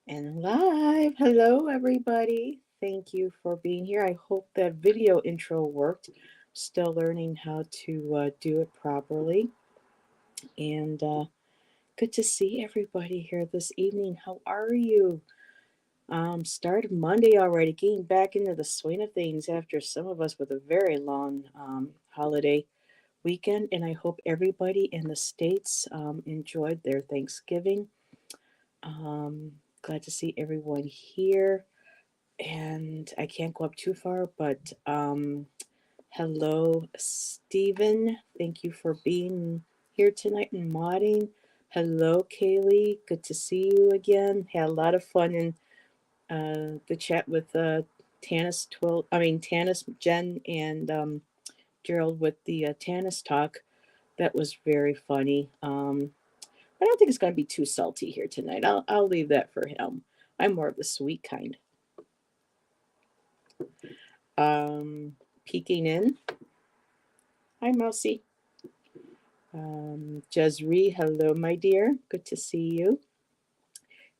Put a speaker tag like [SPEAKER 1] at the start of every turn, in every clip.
[SPEAKER 1] And live. Hello, everybody. Thank you for being here. I hope that video intro worked. Still learning how to do it properly. And good to see everybody here this evening. How are you? Started Monday already, getting back into the swing of things after some of us with a very long holiday weekend. And I hope everybody in the States enjoyed their Thanksgiving. Um, Glad to see everyone here. And I can't go up too far, but hello, Stephen. Thank you for being here tonight and modding. Hello, Kaylee. Good to see you again. Had a lot of fun in the chat with Tanis, Jen, and Gerald with the Tanis talk. That was very funny. I don't think it's going to be too salty here tonight. I'll leave that for him. I'm more of the sweet kind. Peeking in. Hi, Mousy. Jezree, hello, my dear. Good to see you.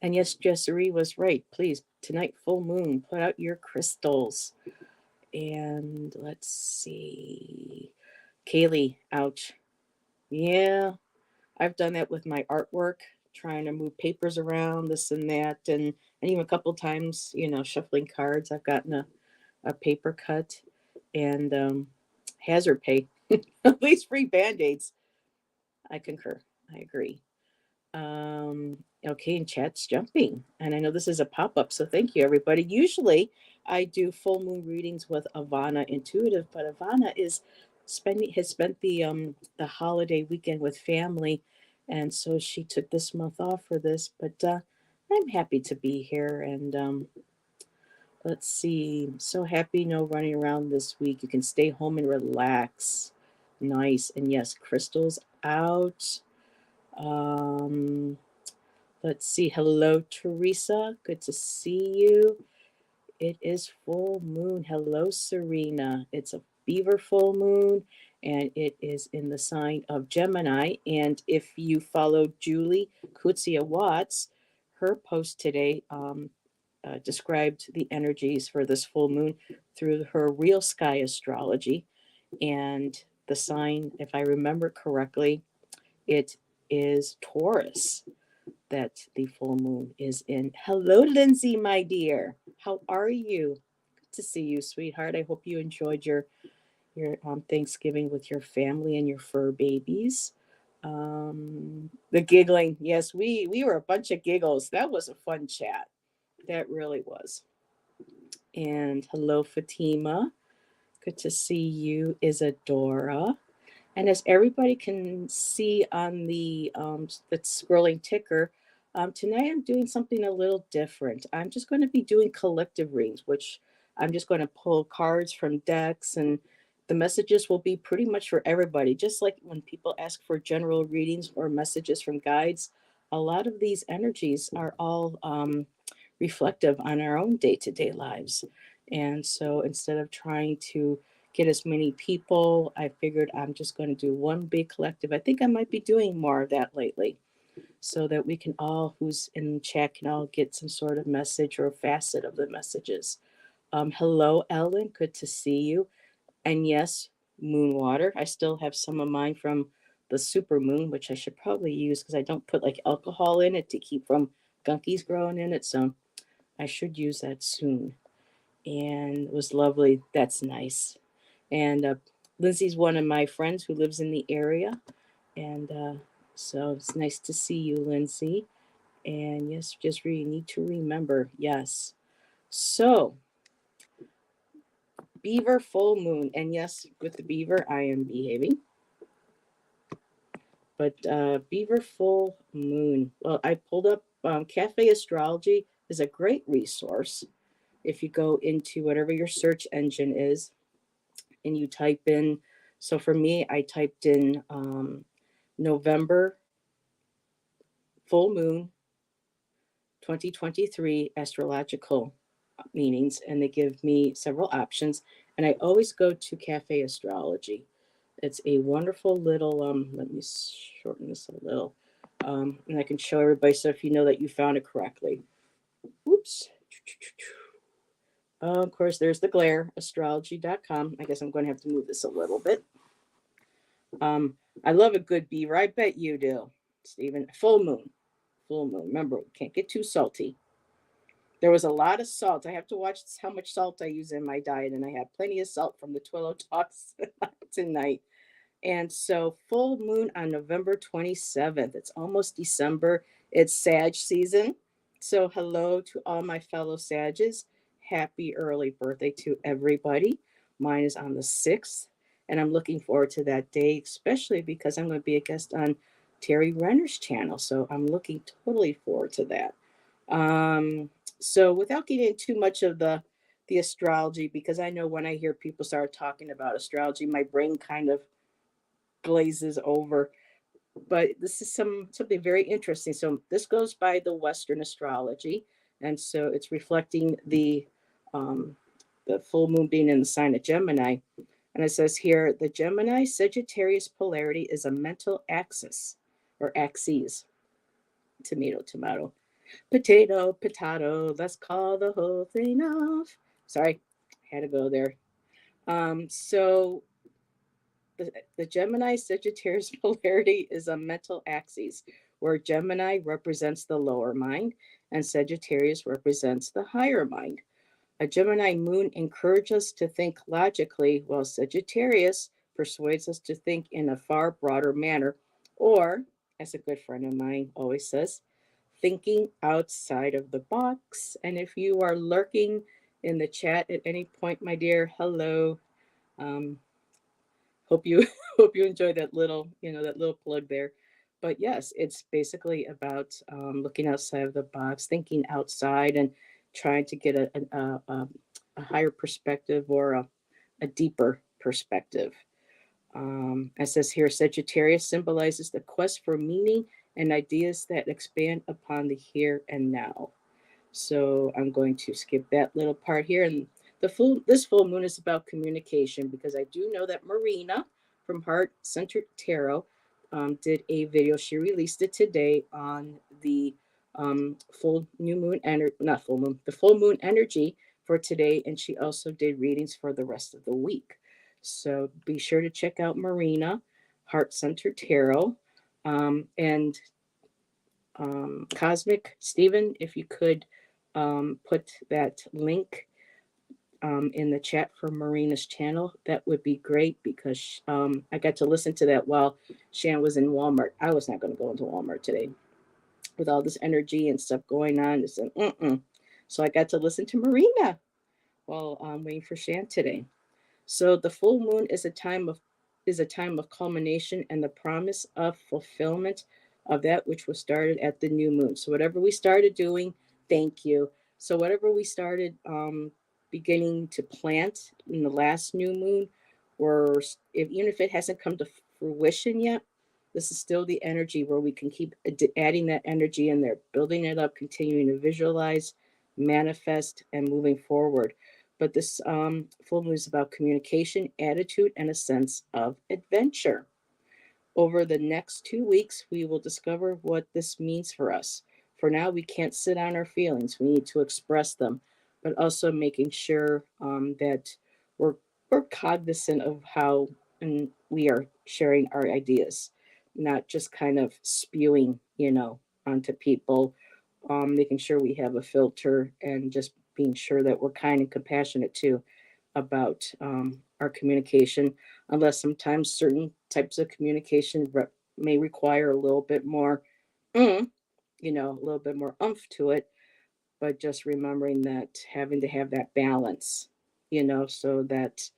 [SPEAKER 1] And yes, Jezree was right. Please, tonight, full moon, put out your crystals. And let's see. Kaylee, ouch. Yeah, I've done that with my artwork, trying to move papers around, this and that. And even a couple times, shuffling cards. I've gotten a paper cut and hazard pay. At least free band-aids. I concur. I agree. Okay, and chat's jumping. And I know this is a pop-up, so thank you, everybody. Usually I do full moon readings with Ivana Intuitive, but Ivana has spent the holiday weekend with family, and so she took this month off for this. But I'm happy to be here, and let's see. So happy no running around this week. You can stay home and relax. Nice. And yes, crystals out. Um, let's see. Hello, Teresa. Good to see you. It is full moon. Hello, Serena. It's a Beaver full moon, and it is in the sign of Gemini. And if you follow Julie Kutsia Watts, her post today described the energies for this full moon through her real sky astrology. And the sign, if I remember correctly, it is Taurus that the full moon is in. Hello, Lindsay, my dear. How are you? Good to see you, sweetheart. I hope you enjoyed your Thanksgiving with your family and your fur babies. The giggling, yes, we were a bunch of giggles. That was a fun chat. That really was. And hello, Fatima. Good to see you, Isadora. And as everybody can see on the scrolling ticker, tonight I'm doing something a little different. I'm just going to be doing collective readings, which I'm just going to pull cards from decks, and the messages will be pretty much for everybody. Just like when people ask for general readings or messages from guides, a lot of these energies are all reflective on our own day to day lives. And so instead of trying to get as many people, I figured I'm just going to do one big collective. I think I might be doing more of that lately so that we can all, who's in chat, can all get some sort of message or a facet of the messages. Hello, Ellen. Good to see you. And yes, moon water. I still have some of mine from the super moon, which I should probably use because I don't put like alcohol in it to keep from gunkies growing in it. So I should use that soon. And it was lovely. That's nice. And Lindsay's one of my friends who lives in the area. And so it's nice to see you, Lindsay. And yes, just really need to remember. Yes. So, Beaver full moon. And yes, with the beaver, I am behaving. But Beaver full moon. Well, I pulled up Cafe Astrology is a great resource if you go into whatever your search engine is and you type in. So for me, I typed in November full moon 2023 astrological meanings, and they give me several options. And I always go to Cafe Astrology. It's a wonderful little, let me shorten this a little, and I can show everybody so if you know that you found it correctly. Oops. Of course, there's the glare, astrology.com. I guess I'm going to have to move this a little bit. I love a good beaver. I bet you do, Stephen. Full moon. Full moon. Remember, we can't get too salty. There was a lot of salt. I have to watch how much salt I use in my diet, and I have plenty of salt from the Twillo Talks tonight. And so, full moon on November 27th. It's almost December. It's Sag season. So, hello to all my fellow Sages. Happy early birthday to everybody. Mine is on the 6th, and I'm looking forward to that day, especially because I'm going to be a guest on Terry Renner's channel. So, I'm looking totally forward to that. So, without getting too much of the astrology, because I know when I hear people start talking about astrology, my brain kind of glazes over. But this is something very interesting. So this goes by the Western astrology, and so it's reflecting the full moon being in the sign of Gemini. And it says here the Gemini Sagittarius polarity is a mental axis or axes. Tomato, tomato, potato, potato. Let's call the whole thing off. Sorry, had to go there. So the Gemini Sagittarius polarity is a mental axis where Gemini represents the lower mind and Sagittarius represents the higher mind. A Gemini moon encourages us to think logically, while Sagittarius persuades us to think in a far broader manner, or, as a good friend of mine always says, thinking outside of the box. And if you are lurking in the chat at any point, my dear, hello. Um, hope you hope you enjoy that little that little plug there. But yes, it's basically about looking outside of the box, thinking outside, and trying to get a higher perspective or a deeper perspective. It says here Sagittarius symbolizes the quest for meaning and ideas that expand upon the here and now. So I'm going to skip that little part here. And this full moon is about communication, because I do know that Marina from Heart Centered Tarot did a video. She released it today on the full new moon energy, not full moon, the full moon energy for today. And she also did readings for the rest of the week. So be sure to check out Marina, Heart Centered Tarot. And Cosmic Stephen, if you could put that link in the chat for Marina's channel, that would be great, because I got to listen to that while Shan was in Walmart. I was not going to go into Walmart today with all this energy and stuff going on. So I got to listen to Marina while I'm waiting for Shan today. So the full moon is a time of culmination and the promise of fulfillment of that which was started at the new moon. So whatever we started doing, thank you. So whatever we started beginning to plant in the last new moon, or even if it hasn't come to fruition yet, this is still the energy where we can keep adding that energy in there, building it up, continuing to visualize, manifest, and moving forward. But this full moon is about communication, attitude, and a sense of adventure. Over the next 2 weeks, we will discover what this means for us. For now, we can't sit on our feelings. We need to express them, but also making sure that we're, we're cognizant of how and we are sharing our ideas, not just kind of spewing, onto people, making sure we have a filter and just being sure that we're kind and compassionate too about our communication, unless sometimes certain types of communication may require a little bit more, mm, a little bit more oomph to it. But just remembering that having to have that balance, so that,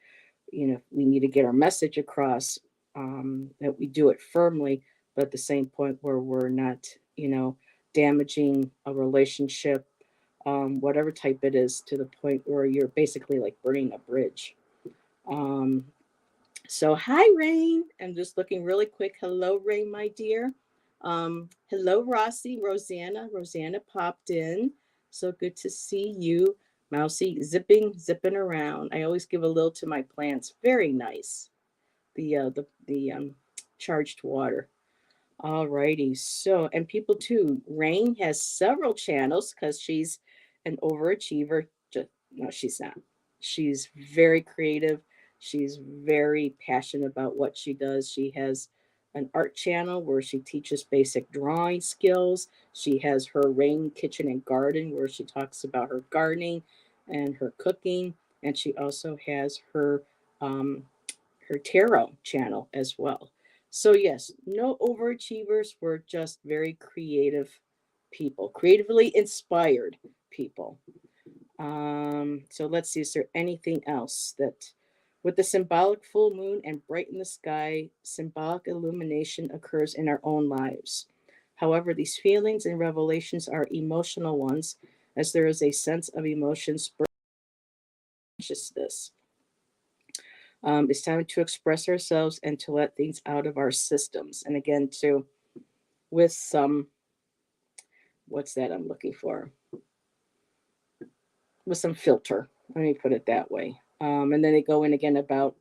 [SPEAKER 1] we need to get our message across, that we do it firmly, but at the same point where we're not, damaging a relationship, whatever type it is, to the point where you're basically like burning a bridge. Um, so, hi, Rain. I'm just looking really quick. Hello, Rain, my dear. Hello, Rossi, Rosanna. Rosanna popped in. So good to see you. Mousy zipping around. I always give a little to my plants. Very nice. The charged water. All righty. So, and people too. Rain has several channels because she's an overachiever. Just, no, she's not. She's very creative. She's very passionate about what she does. She has an art channel where she teaches basic drawing skills. She has her Rain Kitchen and Garden where she talks about her gardening and her cooking. And she also has um, her tarot channel as well. So yes, no overachievers. We're just very creative people, creatively inspired people. So let's see, is there anything else that with the symbolic full moon and bright in the sky, symbolic illumination occurs in our own lives. However, these feelings and revelations are emotional ones, as there is a sense of emotions, consciousness. It's time to express ourselves and to let things out of our systems. And again, to with some, what's that I'm looking for? With some filter. Let me put it that way. And then they go in again about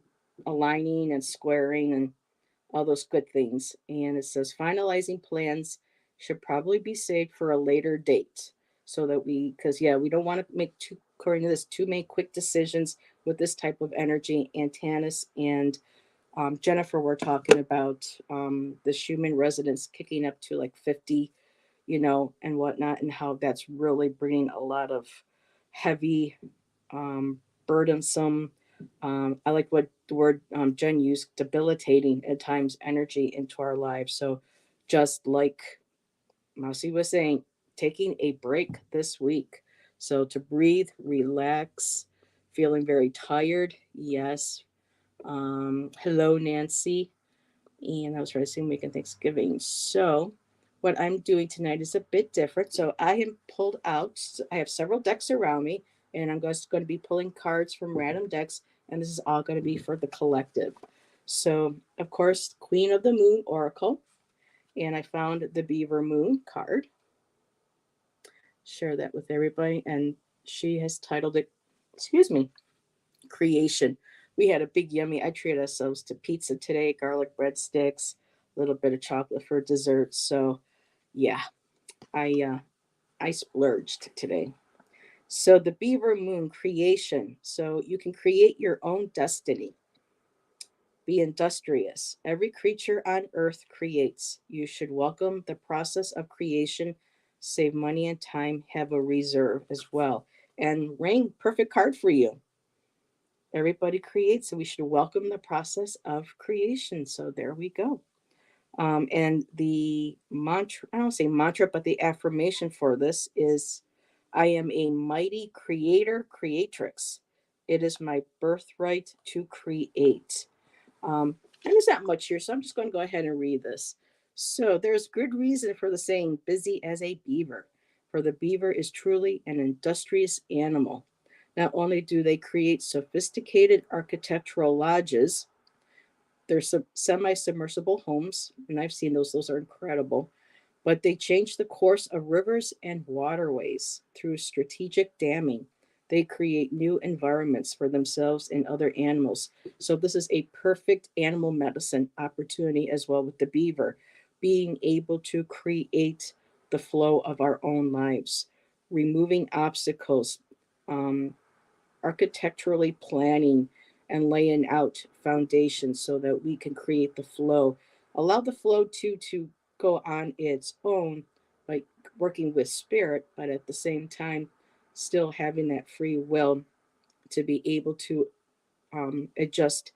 [SPEAKER 1] aligning and squaring and all those good things. And it says finalizing plans should probably be saved for a later date so that because yeah, we don't want to make too, according to this, too many quick decisions with this type of energy. And Tanis and Jennifer were talking about the Schumann resonance kicking up to like 50, and whatnot, and how that's really bringing a lot of heavy, um, burdensome. I like what the word Jen used, debilitating at times energy into our lives. So, just like Mousy was saying, taking a break this week. So, to breathe, relax, feeling very tired. Yes. Hello, Nancy. And I was trying to sing Making Thanksgiving. So, what I'm doing tonight is a bit different. So, I am pulled out. I have several decks around me, and I'm just going to be pulling cards from random decks, and this is all going to be for the collective. So, of course, Queen of the Moon Oracle, and I found the Beaver Moon card. Share that with everybody, and she has titled it, excuse me, Creation. We had a big yummy. I treated ourselves to pizza today, garlic breadsticks, a little bit of chocolate for dessert. So, yeah, I splurged today. So the Beaver Moon creation. So you can create your own destiny. Be industrious. Every creature on earth creates. You should welcome the process of creation. Save money and time. Have a reserve as well. And Rain, perfect card for you. Everybody creates, and we should welcome the process of creation. So there we go. And the mantra, I don't say mantra, but the affirmation for this is I am a mighty creator, creatrix. It is my birthright to create. And there's not much here, so I'm just going to go ahead and read this. So there's good reason for the saying, busy as a beaver, for the beaver is truly an industrious animal. Not only do they create sophisticated architectural lodges, they're semi submersible homes, and I've seen those are incredible. But they change the course of rivers and waterways through strategic damming. They create new environments for themselves and other animals. So, this is a perfect animal medicine opportunity as well with the beaver, being able to create the flow of our own lives, removing obstacles, um, architecturally planning and laying out foundations so that we can create the flow. Allow the flow to go on its own by working with spirit, but at the same time, still having that free will to be able to adjust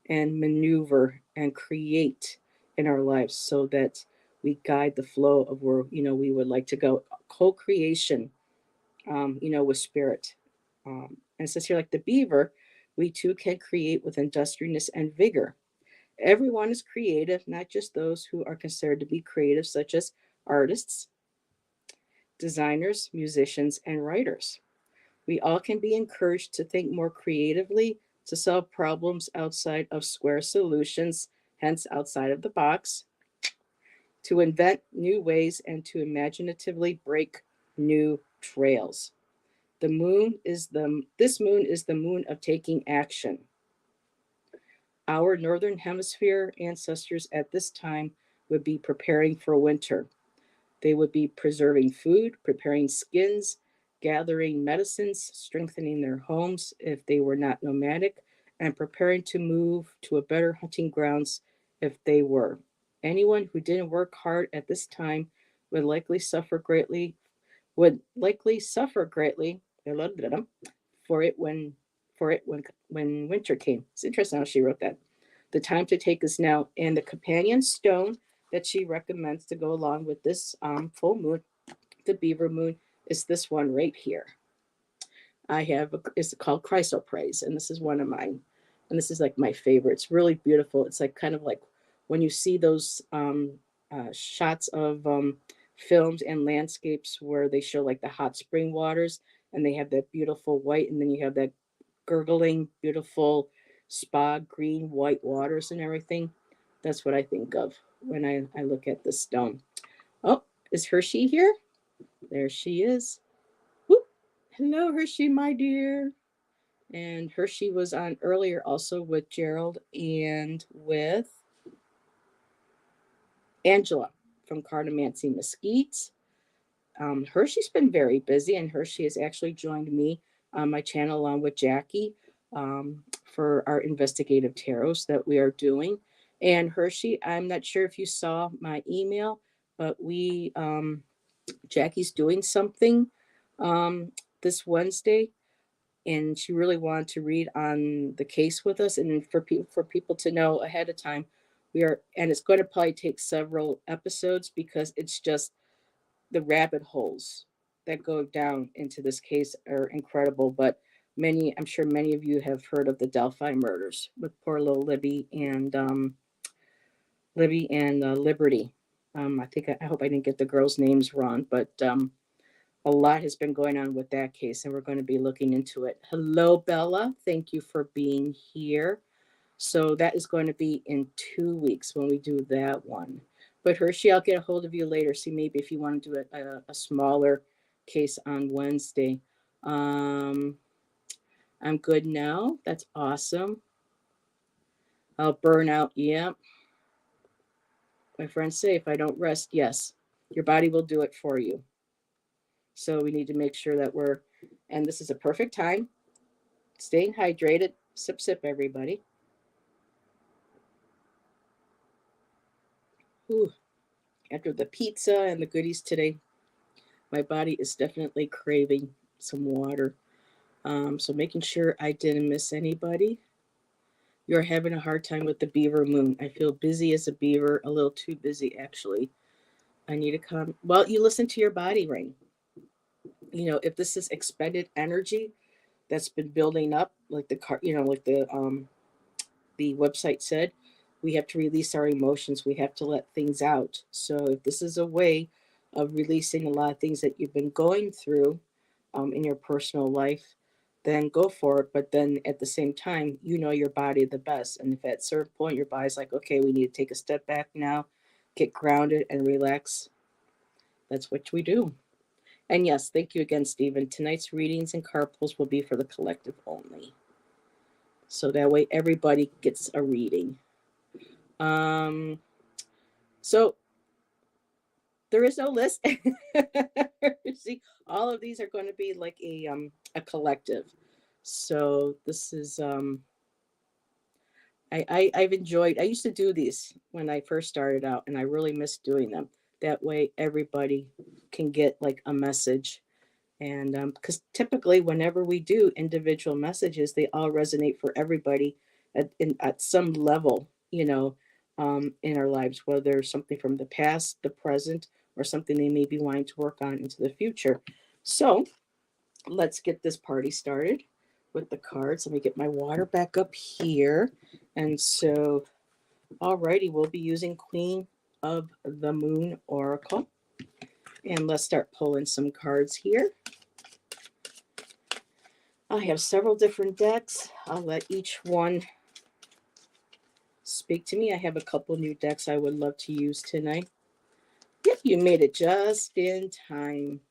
[SPEAKER 1] and maneuver and create in our lives so that we guide the flow of where we would like to go. Co-creation, with spirit. And it says here, like the beaver, we too can create with industriousness and vigor. Everyone is creative, not just those who are considered to be creative, such as artists, designers, musicians, and writers. We all can be encouraged to think more creatively, to solve problems outside of square solutions, hence outside of the box, to invent new ways, and to imaginatively break new trails. This moon is the moon of taking action. Our northern hemisphere ancestors at this time would be preparing for winter. They would be preserving food, preparing skins, gathering medicines, strengthening their homes if they were not nomadic, and preparing to move to a better hunting grounds if they were. Anyone who didn't work hard at this time would likely suffer greatly would likely suffer greatly for it when when winter came. It's interesting how she wrote that. The time to take is now, and the companion stone that she recommends to go along with this full moon, the beaver moon, is this one right here. It's called chrysoprase, and this is one of mine. And this is like my favorite. It's really beautiful. It's like kind of like when you see those shots of films and landscapes where they show like the hot spring waters and they have that beautiful white, and then you have that gurgling, beautiful spa green white waters and everything. That's what I think of when I look at this stone. Oh, is Hershey here? There she is. Whoop. Hello, Hershey, my dear. And Hershey was on earlier also with Gerald and with Angela from Cardamancy Mesquite. Hershey's been very busy, and Hershey has actually joined me on my channel along with Jackie for our investigative tarots that we are doing. And Hershey, I'm not sure if you saw my email, but Jackie's doing something this Wednesday, and she really wanted to read on the case with us, and for people to know ahead of time. And it's going to probably take several episodes because it's just the rabbit holes that go down into this case are incredible. But I'm sure many of you have heard of the Delphi murders with poor little Libby and Liberty. I hope I didn't get the girls' names wrong, but a lot has been going on with that case, and we're going to be looking into it. Hello, Bella. Thank you for being here. So that is going to be in 2 weeks when we do that one. But Hershey, I'll get a hold of you later. See maybe if you want to do a smaller case on Wednesday. I'm good now. That's awesome. I'll burn out. Yeah. My friends say if I don't rest, yes, your body will do it for you. So we need to make sure that and this is a perfect time, staying hydrated. Sip, sip, everybody. Ooh, after the pizza and the goodies today, my body is definitely craving some water. So making sure I didn't miss anybody. You're having a hard time with the beaver moon. I feel busy as a beaver, a little too busy actually. I need to come. Well, you listen to your body, Rain. If this is expended energy that's been building up, like the website said, we have to release our emotions. We have to let things out. So if this is a way of releasing a lot of things that you've been going through in your personal life, then go for it. But then at the same time, you know your body the best. And if at a certain point your body's like, okay, we need to take a step back now, get grounded and relax, that's what we do. And yes, thank you again, Stephen. Tonight's readings and card pulls will be for the collective only. So that way everybody gets a reading. So there is no list. See, all of these are going to be like a collective. So this is I've enjoyed. I used to do these when I first started out, and I really miss doing them. That way, everybody can get like a message, and because typically, whenever we do individual messages, they all resonate for everybody at some level, in our lives, whether something from the past, the present, or something they may be wanting to work on into the future. So let's get this party started with the cards. Let me get my water back up here. And so, alrighty, we'll be using Queen of the Moon Oracle. And let's start pulling some cards here. I have several different decks. I'll let each one speak to me. I have a couple new decks I would love to use tonight. Yep, you made it just in time.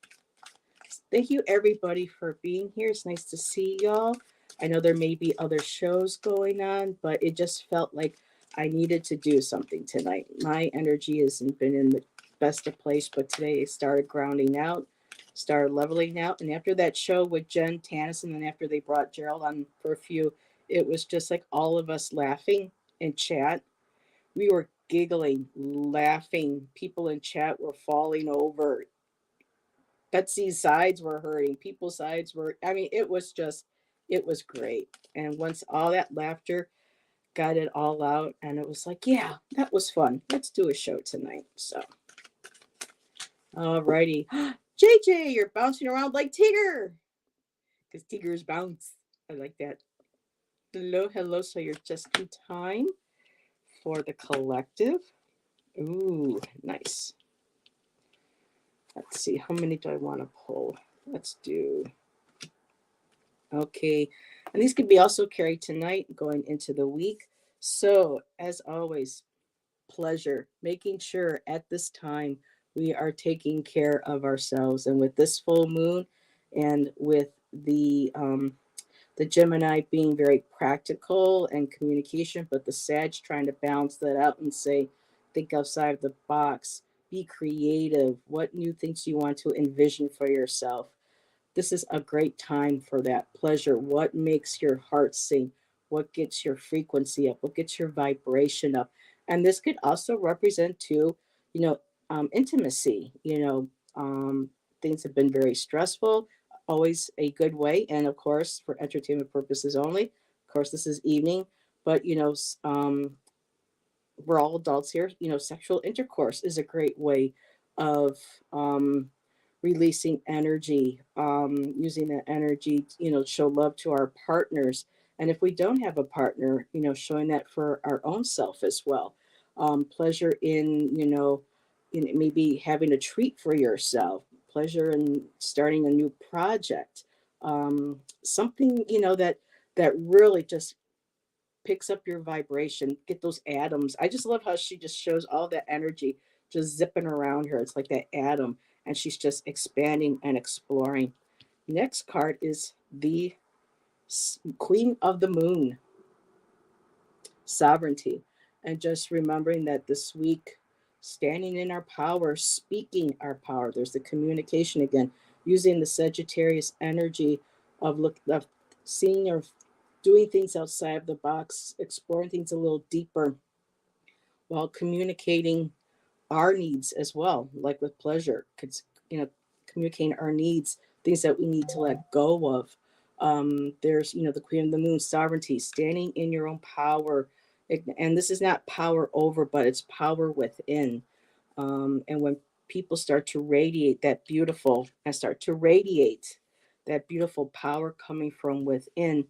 [SPEAKER 1] Thank you, everybody, for being here. It's nice to see y'all. I know there may be other shows going on, but it just felt like I needed to do something tonight. My energy hasn't been in the best of place, but today it started grounding out, started leveling out. And after that show with Jen Tannison, and after they brought Gerald on for a few, it was just like all of us laughing in chat. We were giggling, laughing. People in chat were falling over. Betsy's sides were hurting. People's sides were, I mean, it was just, it was great. And once all that laughter got it all out, and it was like, yeah, that was fun. Let's do a show tonight. So, alrighty. JJ, you're bouncing around like Tigger. Because Tigers bounce. I like that. Hello, hello. So you're just in time for the collective. Ooh, nice. Let's see, how many do I want to pull? Let's do, okay. And these could be also carried tonight going into the week. So, as always, pleasure making sure at this time we are taking care of ourselves. And with this full moon and with the Gemini being very practical and communication, but the Sag trying to balance that out and say, think outside of the box, be creative. What new things do you want to envision for yourself? This is a great time for that pleasure. What makes your heart sing? What gets your frequency up? What gets your vibration up? And this could also represent too, you know, intimacy. Things have been very stressful. Always a good way, and of course, for entertainment purposes only. Of course, this is evening, but we're all adults here. Sexual intercourse is a great way of releasing energy, using that energy, show love to our partners. And if we don't have a partner, showing that for our own self as well. Pleasure in maybe having a treat for yourself, pleasure in starting a new project, something, that really just picks up your vibration, get those atoms. I just love how she just shows all that energy just zipping around her. It's like that atom, and she's just expanding and exploring. Next card is the Queen of the Moon, sovereignty. And just remembering that this week, standing in our power, speaking our power. There's the communication again, using the Sagittarius energy of seeing or doing things outside of the box, exploring things a little deeper while communicating our needs as well, like with pleasure, you know, communicating our needs, things that we need to let go of. There's, the Queen of the Moon, sovereignty, standing in your own power. And this is not power over, but it's power within. And when people start to radiate that beautiful and start to radiate that beautiful power coming from within,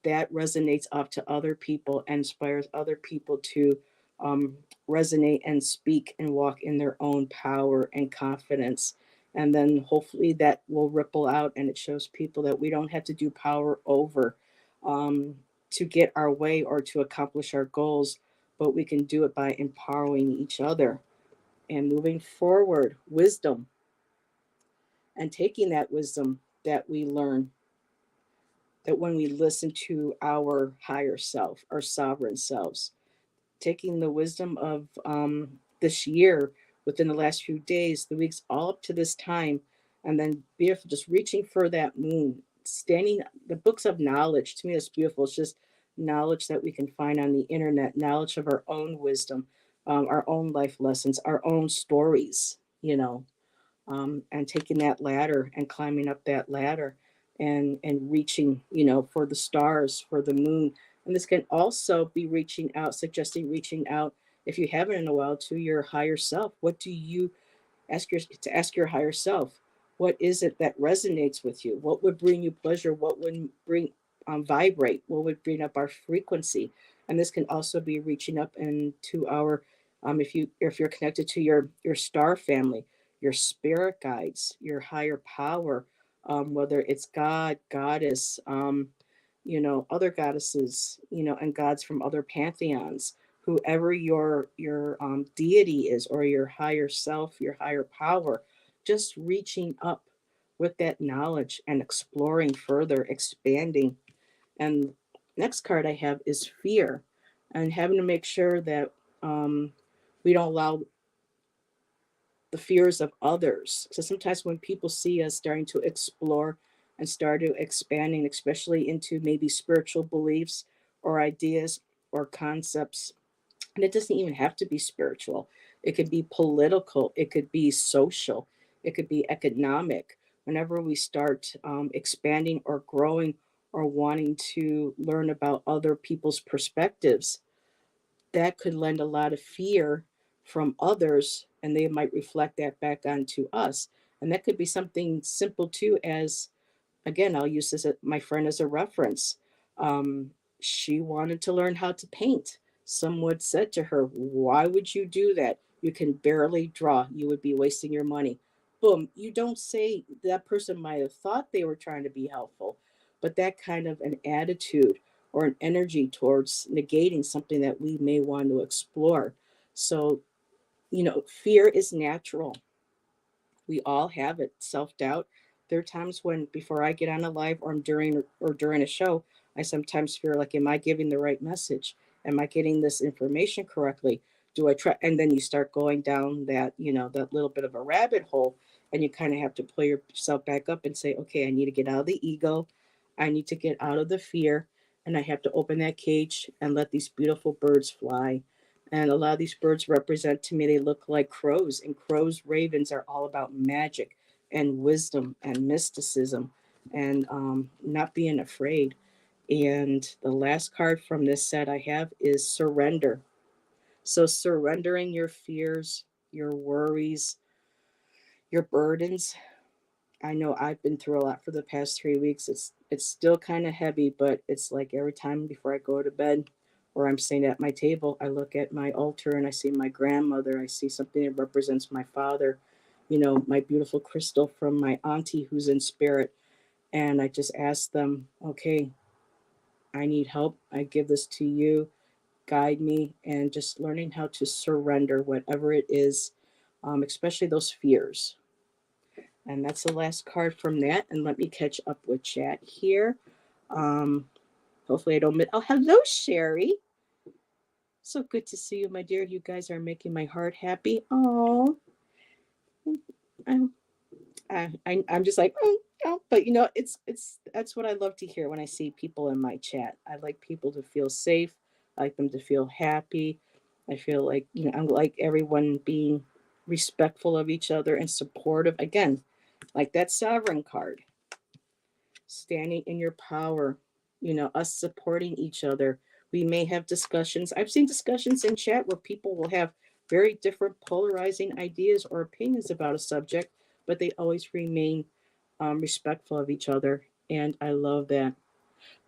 [SPEAKER 1] that resonates off to other people and inspires other people to um, resonate and speak and walk in their own power and confidence. And then hopefully that will ripple out and it shows people that we don't have to do power over to get our way or to accomplish our goals, but we can do it by empowering each other and moving forward. Wisdom, and taking that wisdom that we learn, that when we listen to our higher self, our sovereign selves, taking the wisdom of this year within the last few days, the weeks, all up to this time, and then beautiful, just reaching for that moon, standing, the books of knowledge. To me, it's beautiful. It's just knowledge that we can find on the internet, knowledge of our own wisdom, our own life lessons, our own stories, and taking that ladder and climbing up that ladder and reaching, for the stars, for the moon. And this can also be reaching out, suggesting reaching out, if you haven't in a while, to your higher self. What do you ask your higher self? What is it that resonates with you? What would bring you pleasure? What would bring vibrate? What would bring up our frequency? And this can also be reaching up into our if you're connected to your star family, your spirit guides, your higher power, whether it's God, goddess, other goddesses, and gods from other pantheons, whoever your deity is, or your higher self, your higher power, just reaching up with that knowledge and exploring further, expanding. And next card I have is fear, and having to make sure that we don't allow the fears of others. So sometimes when people see us starting to explore and start to expanding, especially into maybe spiritual beliefs or ideas or concepts, and it doesn't even have to be spiritual. It could be political, it could be social, it could be economic. Whenever we start expanding or growing or wanting to learn about other people's perspectives, that could lend a lot of fear from others, and they might reflect that back onto us. And that could be something simple too as, again, I'll use this my friend as a reference. Um, she wanted to learn how to paint. Someone said to her, "Why would you do that? You can barely draw. You would be wasting your money." Boom. You don't say that person might have thought they were trying to be helpful, but that kind of an attitude or an energy towards negating something that we may want to explore. So, fear is natural. We all have it. Self doubt. There are times when before I get on a live or during a show, I sometimes feel like, am I giving the right message? Am I getting this information correctly? Do I try? And then you start going down that little bit of a rabbit hole, and you kind of have to pull yourself back up and say, okay, I need to get out of the ego. I need to get out of the fear, and I have to open that cage and let these beautiful birds fly. And a lot of these birds represent to me, they look like crows, and crows, ravens are all about magic and wisdom and mysticism and not being afraid. And the last card from this set I have is surrender. So, surrendering your fears, your worries, your burdens. I know I've been through a lot for the past 3 weeks. It's still kind of heavy, but it's like every time before I go to bed or I'm sitting at my table, I look at my altar and I see my grandmother. I see something that represents my father, my beautiful crystal from my auntie who's in spirit. And I just ask them, okay, I need help. I give this to you. Guide me, and just learning how to surrender whatever it is, especially those fears. And that's the last card from that. And let me catch up with chat here. Um, Hopefully I don't miss. Oh, hello, Sherry. So good to see you, my dear. You guys are making my heart happy. Oh, I'm, I'm just like, oh. But it's that's what I love to hear when I see people in my chat. I like people to feel safe. I like them to feel happy. I feel like I'm like everyone being respectful of each other and supportive. Again, like that sovereign card, standing in your power, us supporting each other. We may have discussions. I've seen discussions in chat where people will have very different polarizing ideas or opinions about a subject, but they always remain respectful of each other. And I love that.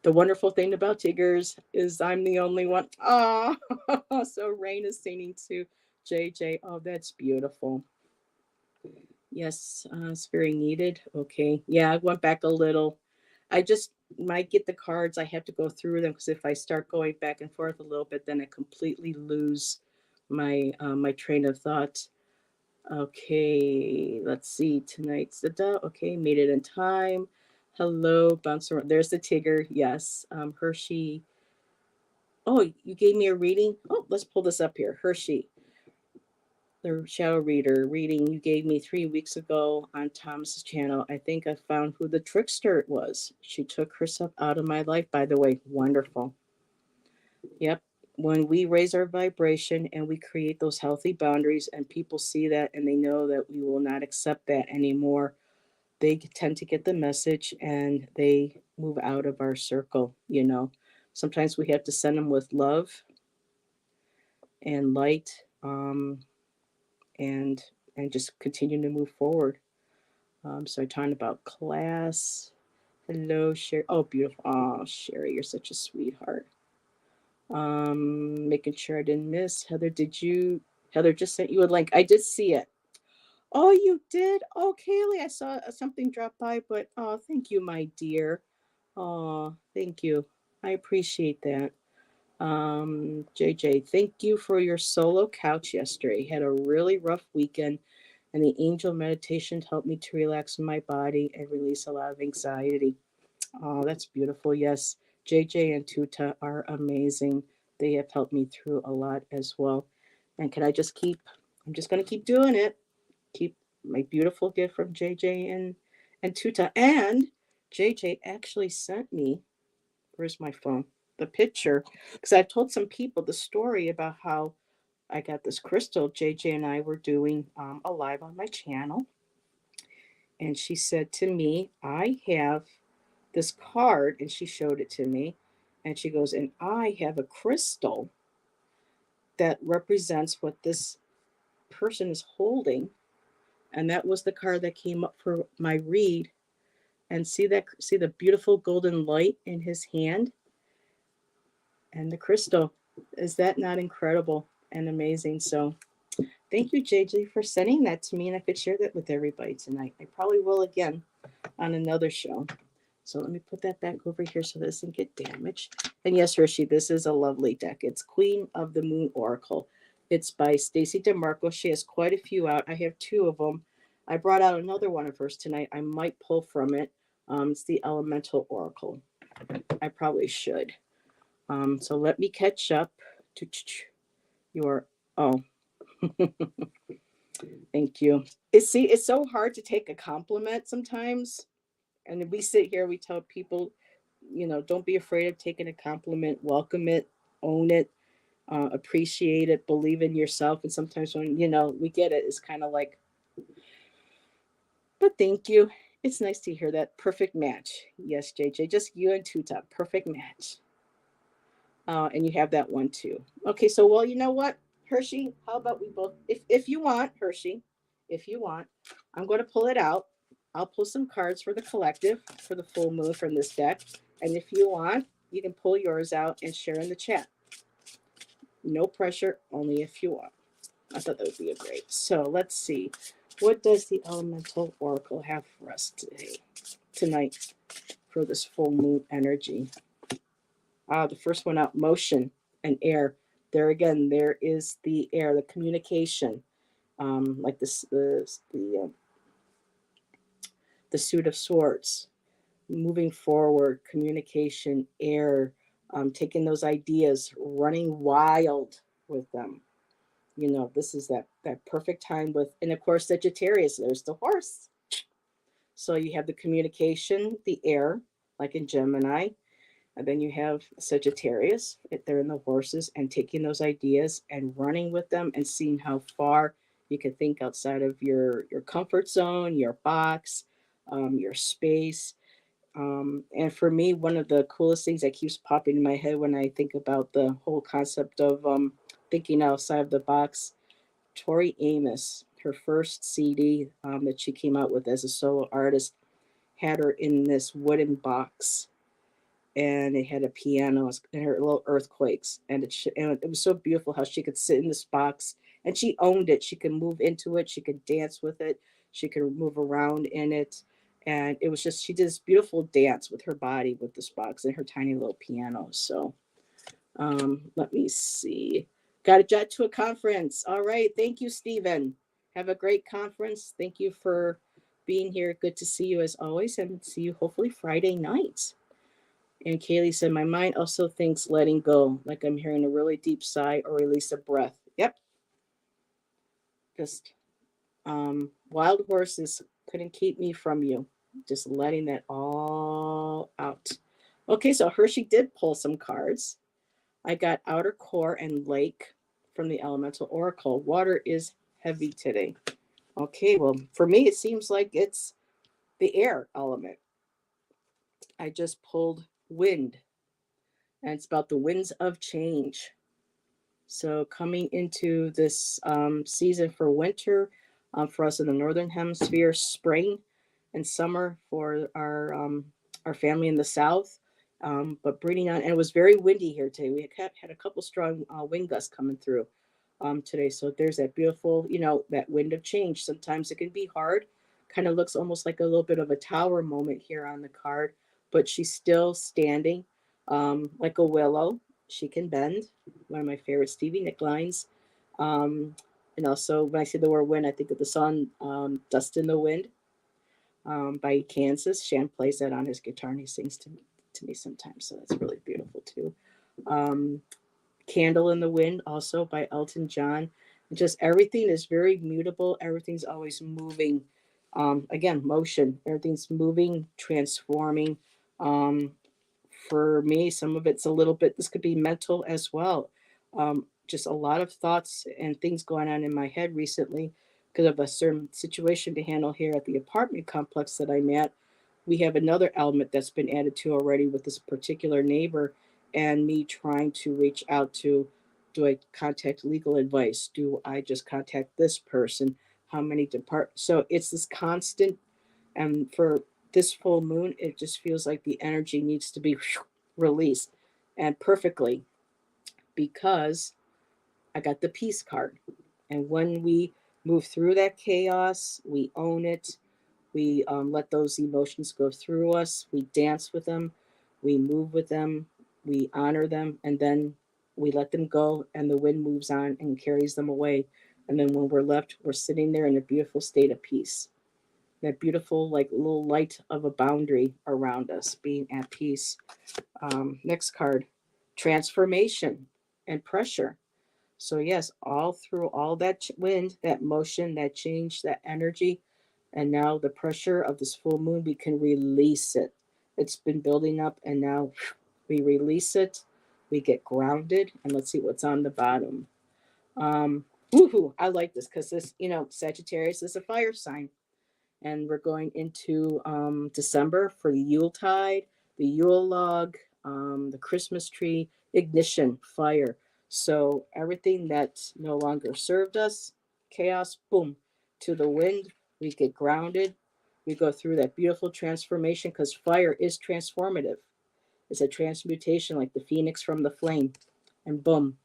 [SPEAKER 1] The wonderful thing about Tigers is I'm the only one. Oh, so Rain is singing to JJ. Oh, that's beautiful. Yes, it's very needed. Okay. Yeah, I went back a little. I just might get the cards. I have to go through them because if I start going back and forth a little bit, then I completely lose my train of thought. Okay, let's see. Tonight's the okay, made it in time. Hello, bounce around. There's the Tigger. Yes, Hershey. Oh, you gave me a reading. Oh, let's pull this up here. Hershey, the shadow reader reading you gave me 3 weeks ago on Thomas's channel. I think I found who the trickster was. She took herself out of my life, by the way. Wonderful. Yep. When we raise our vibration and we create those healthy boundaries, and people see that and they know that we will not accept that anymore, they tend to get the message and they move out of our circle. Sometimes we have to send them with love and light, and just continue to move forward. So I'm talking about class. Hello, Sherry. Oh, beautiful. Oh, Sherry, you're such a sweetheart. Making sure I didn't miss. Heather just sent you a link. I did see it. Oh, you did? Oh, Kaylee, I saw something drop by, but oh, thank you, my dear. Oh, thank you. I appreciate that. JJ, thank you for your solo couch yesterday. Had a really rough weekend, and the angel meditation helped me to relax my body and release a lot of anxiety. Oh, that's beautiful. Yes, JJ and Tuta are amazing. They have helped me through a lot as well. And can I just keep, I'm just going to keep doing it. keep my beautiful gift from JJ and Tuta. And JJ actually sent me, where's my phone? The picture, because I've told some people the story about how I got this crystal. JJ and I were doing a live on my channel, and she said to me, I have this card, and she showed it to me, and she goes, and I have a crystal that represents what this person is holding. And that was the card that came up for my read. And see the beautiful golden light in his hand and the crystal. Is that not incredible and amazing? So thank you, JJ, for sending that to me, and I could share that with everybody tonight. I probably will again on another show. So let me put that back over here so this doesn't get damaged. And yes, Hershey, this is a lovely deck. It's Queen of the Moon Oracle. It's by Stacy DeMarco. She has quite a few out. I have two of them. I brought out another one of hers tonight. I might pull from it. It's the Elemental Oracle. I probably should. So let me catch up to your. Oh, thank you. It's so hard to take a compliment sometimes. And we sit here, we tell people, don't be afraid of taking a compliment, welcome it, own it, appreciate it, believe in yourself. And sometimes when, we get it, it's kind of like, but thank you. It's nice to hear that. Perfect match. Yes, JJ, just you and Tuta, perfect match. And you have that one too. Okay, so, well, you know what, Hershey, how about we both, if you want, Hershey, if you want, I'm going to pull it out. I'll pull some cards for the collective for the full moon from this deck. And if you want, you can pull yours out and share in the chat. No pressure, only if you want. I thought that would be a great. So let's see. What does the Elemental Oracle have for us tonight, for this full moon energy? The first one out, motion and air. There again, there is the air, the communication, like the Suit of Swords, moving forward, communication, air, taking those ideas, running wild with them. This is that perfect time with, and of course, Sagittarius, there's the horse. So you have the communication, the air, like in Gemini, and then you have Sagittarius, they're in the horses, and taking those ideas and running with them and seeing how far you can think outside of your comfort zone, your box, your space. And for me, one of the coolest things that keeps popping in my head when I think about the whole concept of thinking outside of the box, Tori Amos, her first CD that she came out with as a solo artist, had her in this wooden box, and it had a piano and her little earthquakes, and it was so beautiful how she could sit in this box and she owned it. She could move into it, she could dance with it, she could move around in it, and it was just, she did this beautiful dance with her body with this box and her tiny little piano. So let me see. Got to jet to a conference. All right, thank you, Stephen. Have a great conference. Thank you for being here. Good to see you as always, and see you hopefully Friday night. And Kaylee said, my mind also thinks letting go, like I'm hearing a really deep sigh or release a breath. Yep. Just wild horses couldn't keep me from you. Just letting that all out. Okay, so Hershey did pull some cards. I got outer core and lake from the Elemental Oracle. Water is heavy today. Okay, well, for me, it seems like it's the air element. I just pulled wind, and it's about the winds of change. So coming into this season for winter, for us in the northern hemisphere, spring and summer for our family in the south. But breeding on, and it was very windy here today. We had a couple strong wind gusts coming through today. So there's that beautiful, that wind of change. Sometimes it can be hard. Kind of looks almost like a little bit of a tower moment here on the card, but she's still standing like a willow. She can bend. One of my favorite Stevie Nicks lines. And also, when I say the word wind, I think of the song Dust in the Wind by Kansas. Shan plays that on his guitar, and he sings to me sometimes. So that's really beautiful, too. Candle in the Wind, also by Elton John. Just everything is very mutable. Everything's always moving. Again, motion. Everything's moving, transforming. Um, for me, some of it's a little bit, this could be mental as well. Just a lot of thoughts and things going on in my head recently because of a certain situation to handle here at the apartment complex that I'm at. We have another element that's been added to already with this particular neighbor, and me trying to reach out to, do I contact legal advice? Do I just contact this person? How many so it's this constant, and for this full moon, it just feels like the energy needs to be released, and perfectly, because I got the peace card. And when we move through that chaos, we own it. We let those emotions go through us. We dance with them. We move with them. We honor them. And then we let them go, and the wind moves on and carries them away. And then when we're left, we're sitting there in a beautiful state of peace. That beautiful, like, little light of a boundary around us, being at peace. Next card, transformation and pressure. So, yes, all through all that wind, that motion, that change, that energy, and now the pressure of this full moon, we can release it. It's been building up, and now we release it. We get grounded, and let's see what's on the bottom. Um, Woohoo! I like this because this, Sagittarius is a fire sign, and we're going into December for the Yuletide, the Yule log, the Christmas tree, ignition, fire. So everything that no longer served us, chaos, boom, to the wind, we get grounded. We go through that beautiful transformation because fire is transformative. It's a transmutation like the phoenix from the flame. And boom,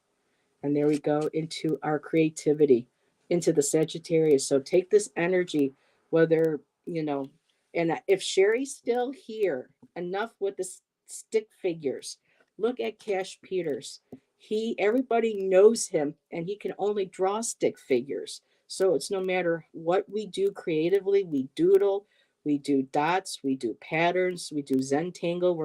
[SPEAKER 1] and there we go into our creativity, into the Sagittarius. So take this energy, whether, and if Sherry's still here, enough with the stick figures. Look at Cash Peters. Everybody knows him, and he can only draw stick figures. So it's no matter what we do creatively, we doodle, we do dots, we do patterns, we do Zentangle.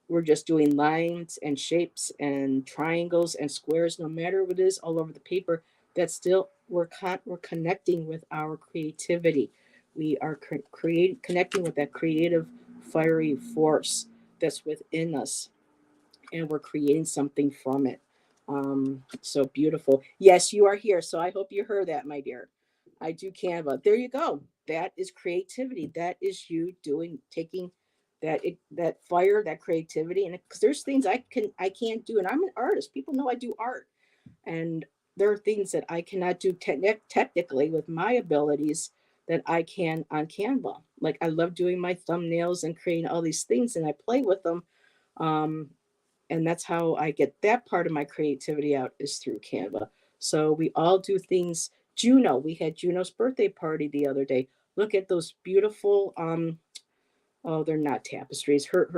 [SPEAKER 1] We're just doing lines and shapes and triangles and squares, no matter what it is, all over the paper. That's still, we're connecting with our creativity. We are connecting with that creative, fiery force that's within us, and we're creating something from it. So beautiful. Yes, you are here. So I hope you heard that, my dear. I do Canva. There you go. That is creativity. That is you taking that fire, that creativity, and because there's things I can't do, and I'm an artist. People know I do art, and there are things that I cannot do technically with my abilities that I can on Canva. Like, I love doing my thumbnails and creating all these things, and I play with them. Um, and that's how I get that part of my creativity out, is through Canva. So we all do things. Juno, we had Juno's birthday party the other day. Look at those beautiful, oh, they're not tapestries. Her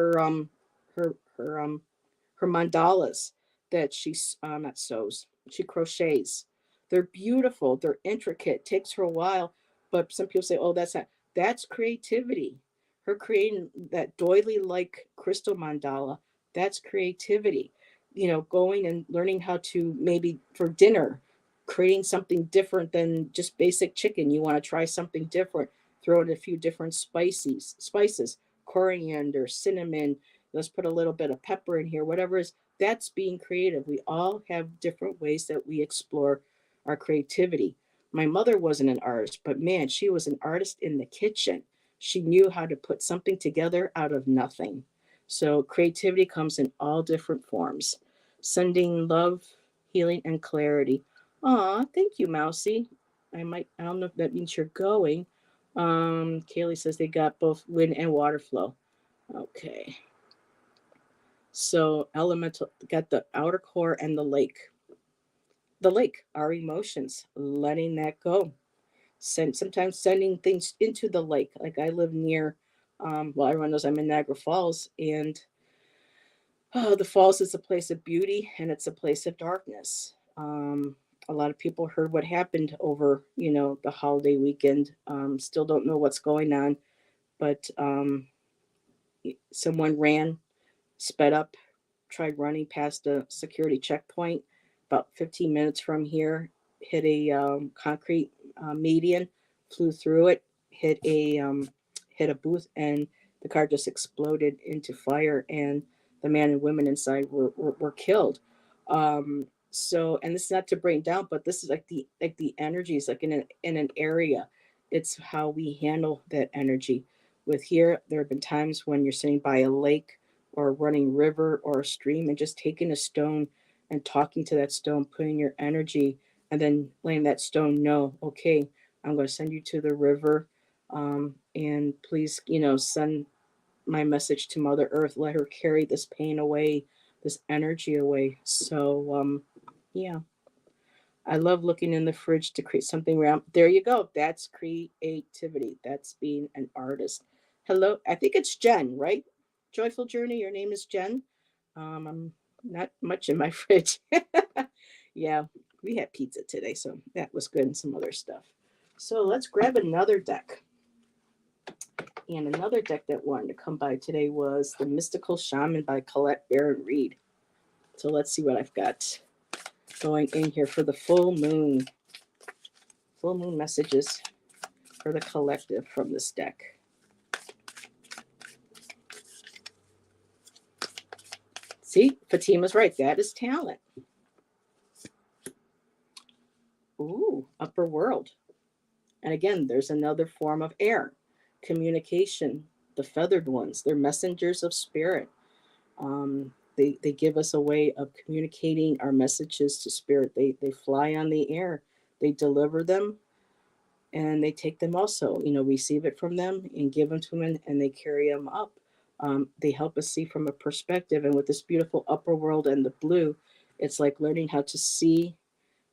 [SPEAKER 1] her mandalas that she not sews, she crochets. They're beautiful. They're intricate. Takes her a while, but some people say, "Oh, that's creativity." Her creating that doily like crystal mandala, that's creativity. Going and learning how to, maybe for dinner, creating something different than just basic chicken. You want to try something different. Throw in a few different spices, coriander, cinnamon. Let's put a little bit of pepper in here, whatever is. That's being creative. We all have different ways that we explore our creativity. My mother wasn't an artist, but man, she was an artist in the kitchen. She knew how to put something together out of nothing. So creativity comes in all different forms. Sending love, healing, and clarity. Aw, thank you, Mousy. I don't know if that means you're going. Kaylee says they got both wind and water flow. Okay. So elemental got the outer core and the lake. The lake, our emotions, letting that go. Sometimes sending things into the lake. Like, I live near, well, everyone knows I'm in Niagara Falls, and the falls is a place of beauty, and it's a place of darkness. A lot of people heard what happened over, the holiday weekend. Still don't know what's going on, but someone sped up, tried running past a security checkpoint about 15 minutes from here. hit a concrete median, flew through it, hit a booth, and the car just exploded into fire, and the man and women inside were killed. So, and this is not to bring down, but this is like the energies, like in an area, it's how we handle that energy. With here, there have been times when you're sitting by a lake or a running river or a stream and just taking a stone and talking to that stone, putting your energy, and then letting that stone know, okay, I'm going to send you to the river, and please, send my message to Mother Earth. Let her carry this pain away, this energy away. So, yeah, I love looking in the fridge to create something around. There you go. That's creativity. That's being an artist. Hello, I think it's Jen, right? Joyful Journey. Your name is Jen. I'm not much in my fridge. Yeah, we had pizza today, so that was good, and some other stuff. So let's grab another deck. And another deck that wanted to come by today was The Mystical Shaman by Colette Baron Reed. So let's see what I've got going in here for the full moon. Full moon messages for the collective from this deck. See, Fatima's right. That is talent. Ooh, upper world. And again, there's another form of air. Communication, the feathered ones. They're messengers of spirit. They give us a way of communicating our messages to spirit. They fly on the air. They deliver them, and they take them also, receive it from them and give them to them, and they carry them up. They help us see from a perspective. And with this beautiful upper world and the blue, it's like learning how to see,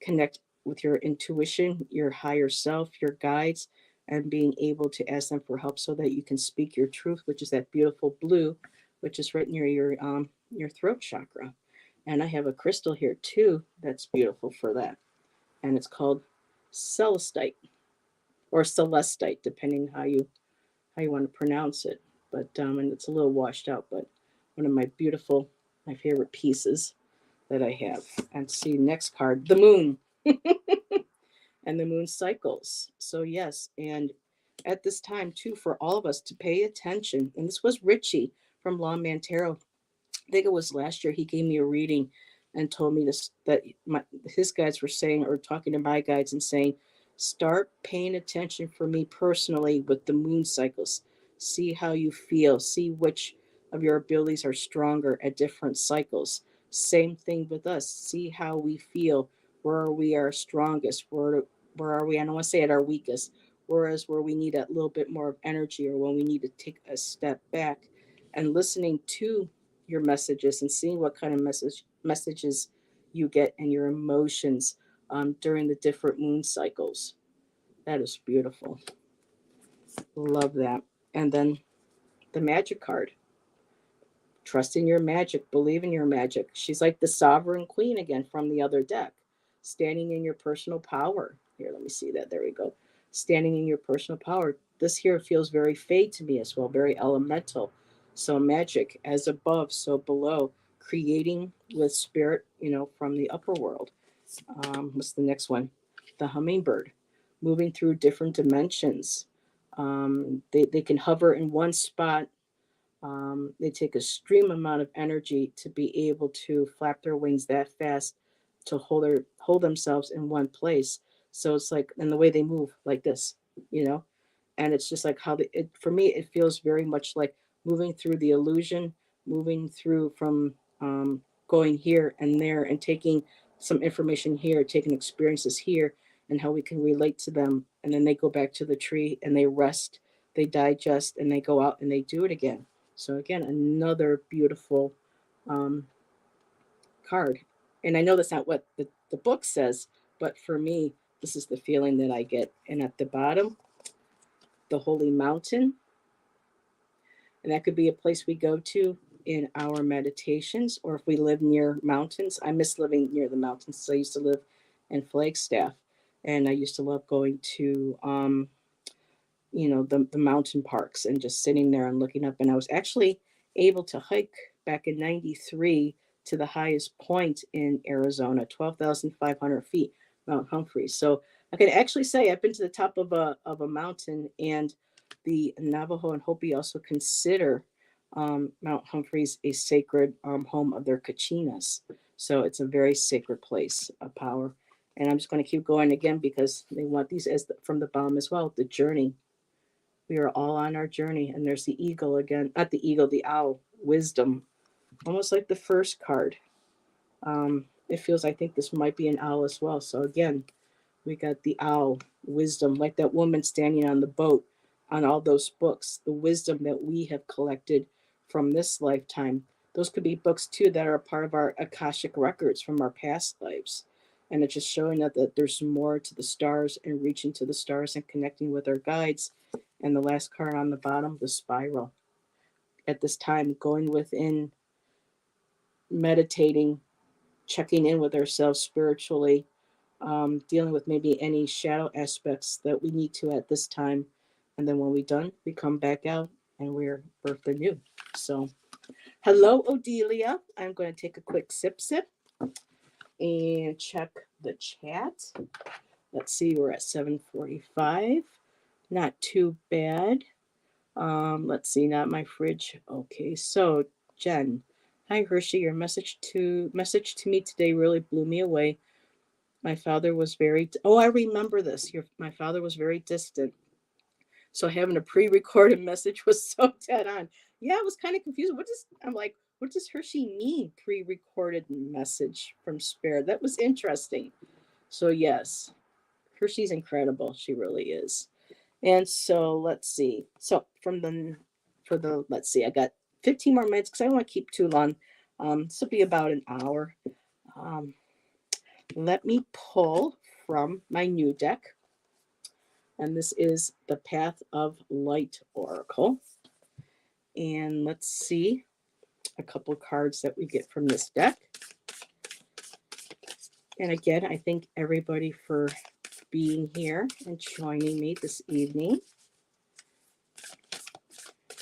[SPEAKER 1] connect with your intuition, your higher self, your guides, and being able to ask them for help so that you can speak your truth, which is that beautiful blue, which is right near your throat chakra. And I have a crystal here too that's beautiful for that, and it's called celestite or celestite, depending how you want to pronounce it. But and it's a little washed out, but one of my favorite pieces that I have. And see, next card, the moon. And the moon cycles. So yes, and at this time too, for all of us to pay attention. And this was Richie from Lawman Tarot. I think it was last year. He gave me a reading and told me this, that his guides were saying, or talking to my guides and saying, start paying attention for me personally with the moon cycles. See how you feel. See which of your abilities are stronger at different cycles. Same thing with us. See how we feel. Where are we our strongest? Where are we? I don't want to say at our weakest. Whereas where we need a little bit more of energy, or when we need to take a step back, and listening to your messages and seeing what kind of messages you get and your emotions during the different moon cycles. That is beautiful. Love that. And then the magic card. Trust in your magic, believe in your magic. She's like the sovereign queen again from the other deck, standing in your personal power. Here, let me see that. There we go. Standing in your personal power. This here feels very fade to me as well, very elemental. So magic, as above, so below, creating with spirit, from the upper world. What's the next one? The hummingbird, moving through different dimensions. They can hover in one spot. They take a extreme amount of energy to be able to flap their wings that fast to hold themselves in one place. So it's like, and the way they move like this, you know, and it's just like for me, it feels very much like moving through the illusion, moving through from going here and there and taking some information here, taking experiences here, and how we can relate to them. And then they go back to the tree and they rest, they digest, and they go out and they do it again. So again, another beautiful um, card. And I know that's not what the book says, but for me, this is the feeling that I get. And at the bottom, the holy mountain. And that could be a place we go to in our meditations, or if we live near mountains. I miss living near the mountains. So I used to live in Flagstaff, and I used to love going to the mountain parks and just sitting there and looking up. And I was actually able to hike back in 93 to the highest point in Arizona, 12,500 feet. Mount Humphreys. So I can actually say I've been to the top of a mountain, and the Navajo and Hopi also consider Mount Humphreys a sacred home of their Kachinas. So it's a very sacred place of power. And I'm just going to keep going again because they want these as from the bottom as well. The journey. We are all on our journey, and there's the eagle again. Not the eagle, the owl. Wisdom, almost like the first card. It feels I think this might be an owl as well. So again, we got the owl, wisdom, like that woman standing on the boat on all those books, the wisdom that we have collected from this lifetime. Those could be books too that are a part of our Akashic records from our past lives. And it's just showing that there's more to the stars and reaching to the stars and connecting with our guides. And the last card on the bottom, the spiral. At this time, going within, meditating, checking in with ourselves spiritually, dealing with maybe any shadow aspects that we need to at this time. And then when we're done, we come back out and we're birthed anew. So, hello, Odelia. I'm going to take a quick sip and check the chat. Let's see, we're at 7:45. Not too bad. Let's see, not my fridge. Okay, so Jen. Hi Hershey, your message to me today really blew me away. My father was very I remember this. My father was very distant. So having a pre-recorded message was so dead on. Yeah, I was kind of confused. I'm like, what does Hershey mean? Pre-recorded message from Spirit. That was interesting. So yes, Hershey's incredible. She really is. And so let's see. So let's see, I got 15 more minutes because I don't want to keep too long. This will be about an hour. Um, Let me pull from my new deck. And this is the Path of Light Oracle. And let's see a couple of cards that we get from this deck. And again, I thank everybody for being here and joining me this evening.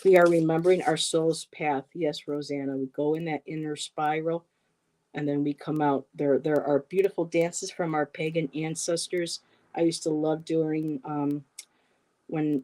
[SPEAKER 1] We are remembering our soul's path. Yes, Rosanna, we go in that inner spiral and then we come out. There are beautiful dances from our pagan ancestors. I used to love doing when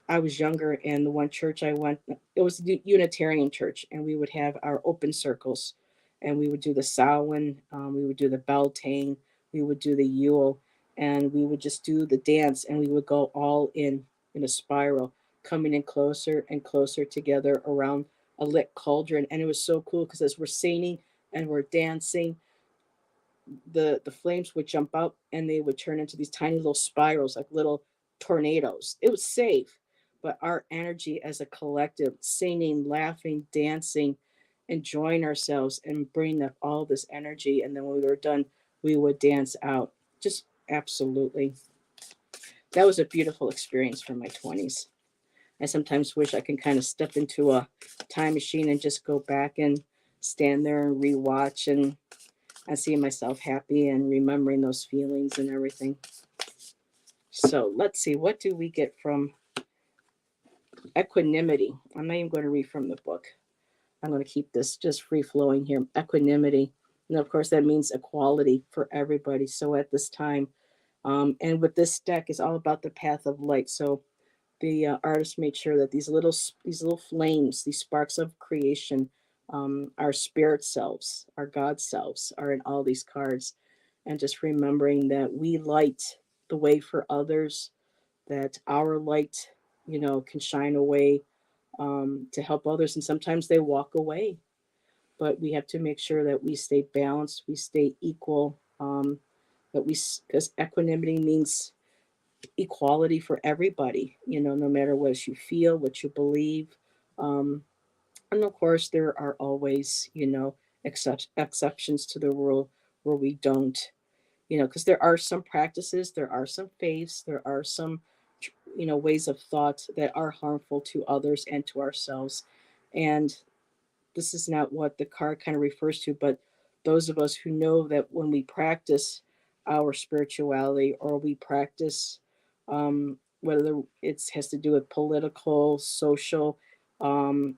[SPEAKER 1] I was younger, and the one church I went, it was the Unitarian church, and we would have our open circles, and we would do the Samhain, we would do the Beltane, we would do the Yule, and we would just do the dance, and we would go all in a spiral, coming in closer and closer together around a lit cauldron, and it was so cool because as we're singing and we're dancing, the flames would jump out and they would turn into these tiny little spirals like little tornadoes. It was safe, but our energy as a collective, singing, laughing, dancing, enjoying ourselves and bringing up all this energy, and then when we were done we would dance out. Just absolutely, that was a beautiful experience from my 20s. I sometimes wish I can kind of step into a time machine and just go back and stand there and rewatch, and I see myself happy and remembering those feelings and everything. So let's see, what do we get from equanimity? I'm not even going to read from the book. I'm going to keep this just free flowing here. Equanimity. And of course, that means equality for everybody. So at this time, and with this deck is all about the path of light. So the artist made sure that these little flames, these sparks of creation, our spirit selves, our God selves, are in all these cards, and just remembering that we light the way for others, that our light, can shine away to help others, and sometimes they walk away, but we have to make sure that we stay balanced, we stay equal, that we because equanimity means equality for everybody, no matter what you feel, what you believe. Um, and of course, there are always, exceptions to the rule where we don't, because there are some practices, there are some faiths, there are some, ways of thought that are harmful to others and to ourselves. And this is not what the card kind of refers to, but those of us who know that when we practice our spirituality or we practice, whether it has to do with political, social,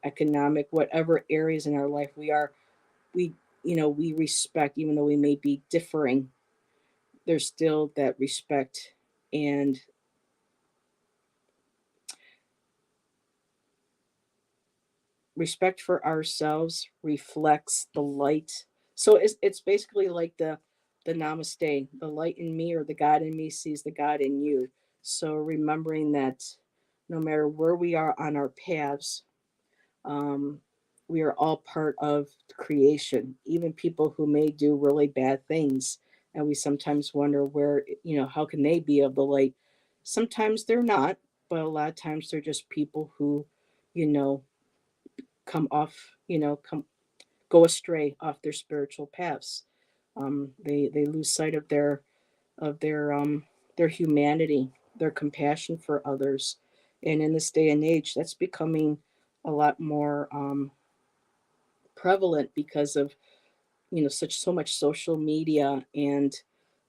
[SPEAKER 1] economic, whatever areas in our life we respect, even though we may be differing. there's still that respect, and respect for ourselves reflects the light. So it's basically like the namaste, the light in me or the God in me sees the God in you. So remembering that no matter where we are on our paths, um, we are all part of creation, even people who may do really bad things. And we sometimes wonder where, how can they be of the light? Sometimes they're not, but a lot of times they're just people who, you know, come off, go astray off their spiritual paths. They lose sight of their humanity, their compassion for others, and in this day and age, that's becoming a lot more prevalent because of such so much social media and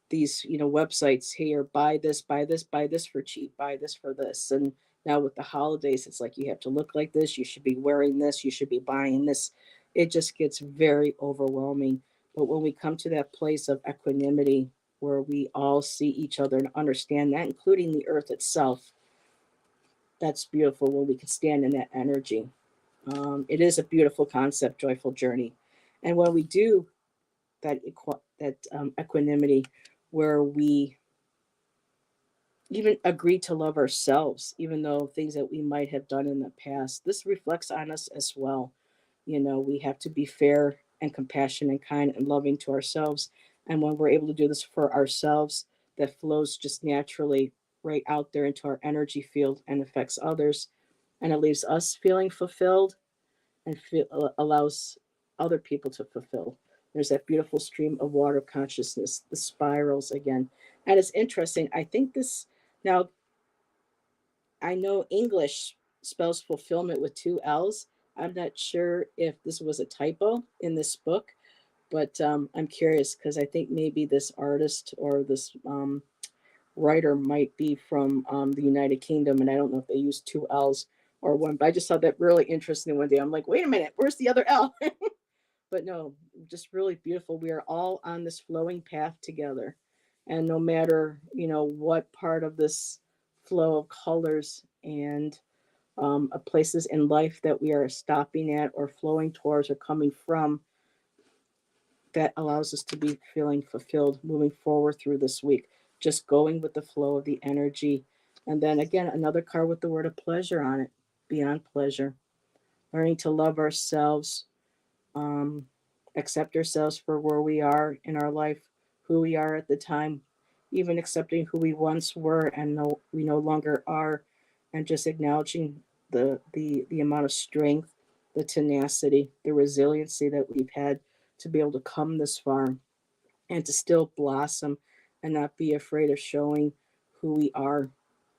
[SPEAKER 1] these websites here, buy this, buy this, buy this for cheap, buy this for this. And now with the holidays, it's like you have to look like this, you should be wearing this, you should be buying this. It just gets very overwhelming. But when we come to that place of equanimity where we all see each other and understand that, including the earth itself, that's beautiful when we can stand in that energy. It is a beautiful concept, joyful journey. And when we do that equanimity, where we even agree to love ourselves, even though things that we might have done in the past, this reflects on us as well. We have to be fair and compassionate and kind and loving to ourselves. And when we're able to do this for ourselves, that flows just naturally right out there into our energy field and affects others. And it leaves us feeling fulfilled and allows other people to fulfill. There's that beautiful stream of water consciousness, the spirals again. And it's interesting. I think this now, I know English spells fulfillment with two L's. I'm not sure if this was a typo in this book, but I'm curious because I think maybe this artist or this writer might be from the United Kingdom, and I don't know if they use two L's or one. But I just thought that really interesting one day. I'm like, wait a minute, where's the other L? But no, just really beautiful. We are all on this flowing path together, and no matter what part of this flow of colors and places in life that we are stopping at or flowing towards or coming from, that allows us to be feeling fulfilled moving forward through this week, just going with the flow of the energy. And then again, another card with the word of pleasure on it, beyond pleasure, learning to love ourselves, um, accept ourselves for where we are in our life, who we are at the time, even accepting who we once were and we no longer are, and just acknowledging the amount of strength, the tenacity, the resiliency that we've had to be able to come this far and to still blossom and not be afraid of showing who we are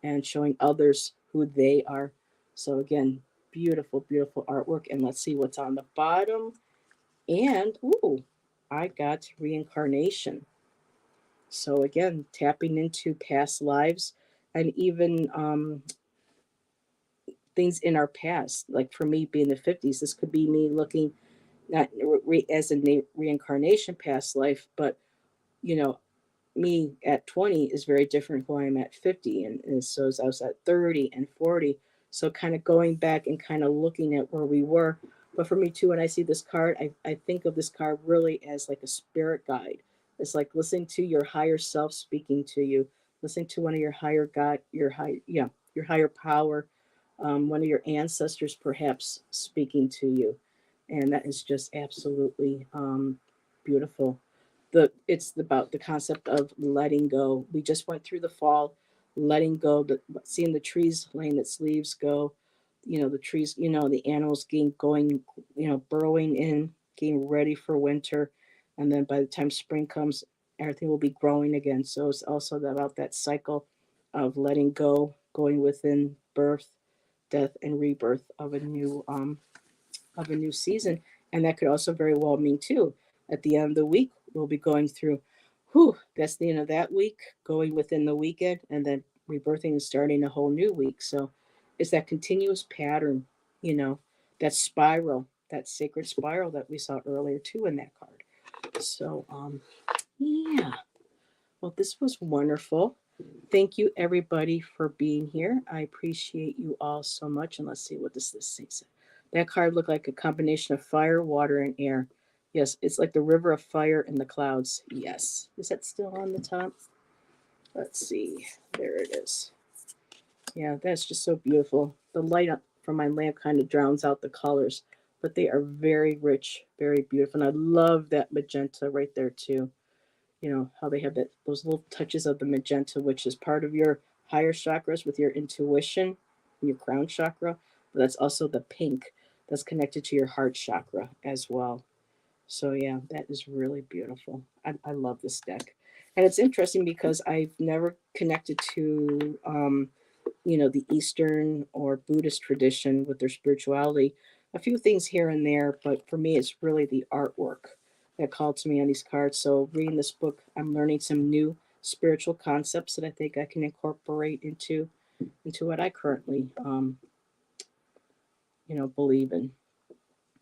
[SPEAKER 1] and showing others who they are. So again, beautiful, beautiful artwork. And let's see what's on the bottom. And ooh, I got reincarnation. So again, tapping into past lives and even things in our past. Like for me, being the 50s, this could be me looking not as a reincarnation past life, but you know, me at 20 is very different who I am at 50. And so as I was at 30 and 40. So kind of going back and kind of looking at where we were. But for me too, when I see this card, I think of this card really as like a spirit guide. It's like listening to your higher self speaking to you, listening to one of your higher God, your higher power, one of your ancestors perhaps speaking to you. And that is just absolutely beautiful. It's about the concept of letting go. We just went through the fall, letting go, seeing the trees letting its leaves go, the trees, the animals getting going, burrowing in, getting ready for winter, and then by the time spring comes, everything will be growing again. So it's also about that cycle of letting go, going within birth, death, and rebirth of a new season. And that could also very well mean too, at the end of the week, we'll be going through, that's the end of that week, going within the weekend, and then rebirthing and starting a whole new week. So it's that continuous pattern, you know, that spiral, that sacred spiral that we saw earlier too in that card. So yeah. Well, this was wonderful. Thank you, everybody, for being here. I appreciate you all so much. And let's see what this says. That card looked like a combination of fire, water, and air. Yes, it's like the river of fire in the clouds. Yes. Is that still on the top? Let's see. There it is. Yeah, that's just so beautiful. The light from my lamp kind of drowns out the colors, but they are very rich, very beautiful. And I love that magenta right there, too. You know how they have those little touches of the magenta, which is part of your higher chakras with your intuition, your crown chakra, but that's also the pink that's connected to your heart chakra as well. So yeah, that is really beautiful. I love this deck, and it's interesting because I've never connected to the Eastern or Buddhist tradition with their spirituality. A few things here and there, but for me, it's really the artwork that called to me on these cards. So, reading this book, I'm learning some new spiritual concepts that I think I can incorporate into what I currently, believe in.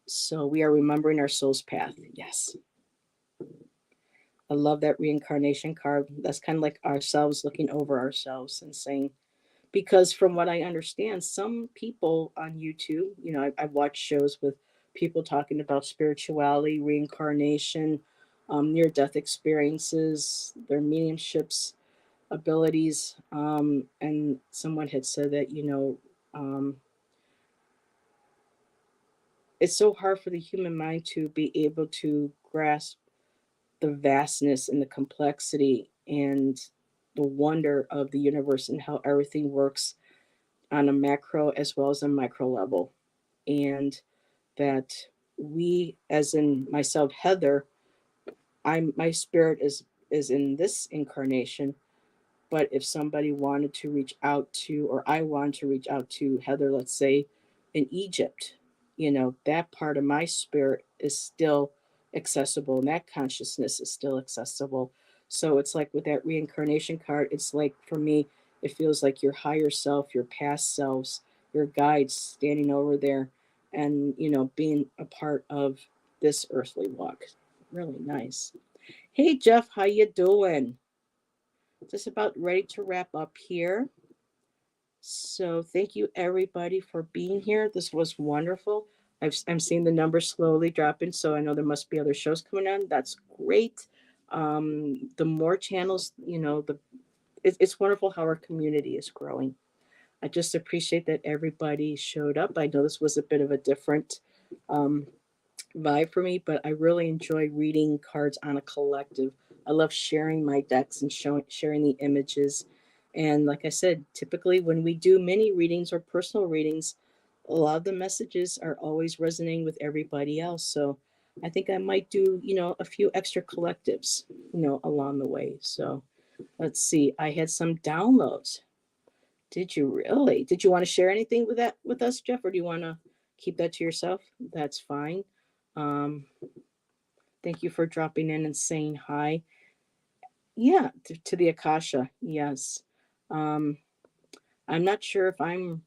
[SPEAKER 1] So, we are remembering our soul's path. Yes, I love that reincarnation card. That's kind of like ourselves looking over ourselves and saying, because from what I understand, some people on YouTube, I've watched shows with people talking about spirituality, reincarnation, near death experiences, their mediumships abilities. And someone had said that, it's so hard for the human mind to be able to grasp the vastness and the complexity and the wonder of the universe and how everything works on a macro as well as a micro level. And that we, as in myself, Heather, my spirit is in this incarnation. But if somebody wanted to reach out to, or I wanted to reach out to Heather, let's say in Egypt, that part of my spirit is still accessible and that consciousness is still accessible. So it's like with that reincarnation card, it's like for me, it feels like your higher self, your past selves, your guides standing over there and, being a part of this earthly walk. Really nice. Hey Jeff, how you doing? Just about ready to wrap up here. So thank you everybody for being here. This was wonderful. I'm seeing the numbers slowly dropping, so I know there must be other shows coming on. That's great. The more channels, it's wonderful how our community is growing. I just appreciate that everybody showed up. I know this was a bit of a different um, vibe for me, but I really enjoy reading cards on a collective. I love sharing my decks and sharing the images. And like I said, typically when we do mini readings or personal readings, a lot of the messages are always resonating with everybody else. So I think I might do, a few extra collectives, along the way. So let's see. I had some downloads. Did you really? Did you want to share anything with that with us, Jeff, or do you want to keep that to yourself? That's fine. Um, Thank you for dropping in and saying hi. Yeah, to the Akasha. Yes. Um, I'm not sure if I'm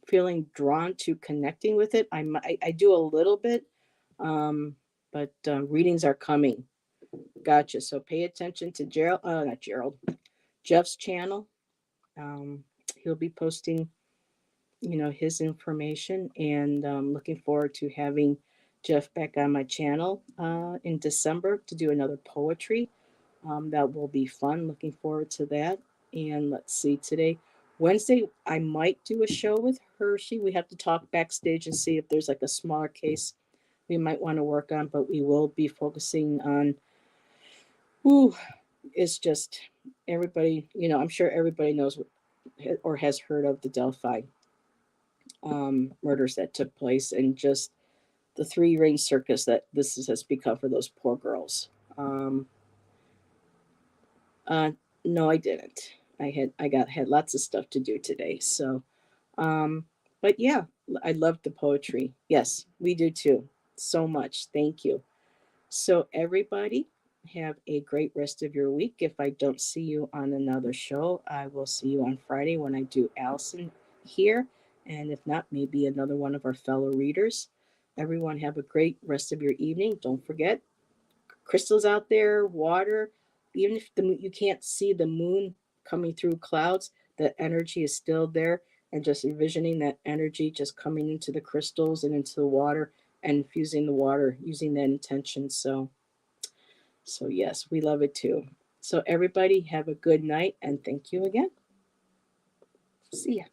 [SPEAKER 1] feeling drawn to connecting with it. I do a little bit, but readings are coming. Gotcha. So pay attention to Gerald. Not Gerald. Jeff's channel. Um, he'll be posting his information, and looking forward to having Jeff back on my channel in December to do another poetry. That will be fun. Looking forward to that. And let's see, today, Wednesday, I might do a show with Hershey. We have to talk backstage and see if there's like a smaller case we might want to work on, but we will be focusing on, ooh, it's just everybody, I'm sure everybody knows or has heard of the Delphi murders that took place, and just the three ring circus that this has become for those poor girls. Um, uh, no, I didn't. I had lots of stuff to do today. So, um, but yeah, I loved the poetry. Yes, we do too. So much. Thank you. So everybody, have a great rest of your week. If I don't see you on another show, I will see you on Friday when I do Allison here. And if not, maybe another one of our fellow readers. Everyone have a great rest of your evening. Don't forget, crystals out there, water, even if you can't see the moon coming through clouds, the energy is still there, and just envisioning that energy just coming into the crystals and into the water and infusing the water using that intention. So yes, we love it too. So everybody have a good night and thank you again. See ya.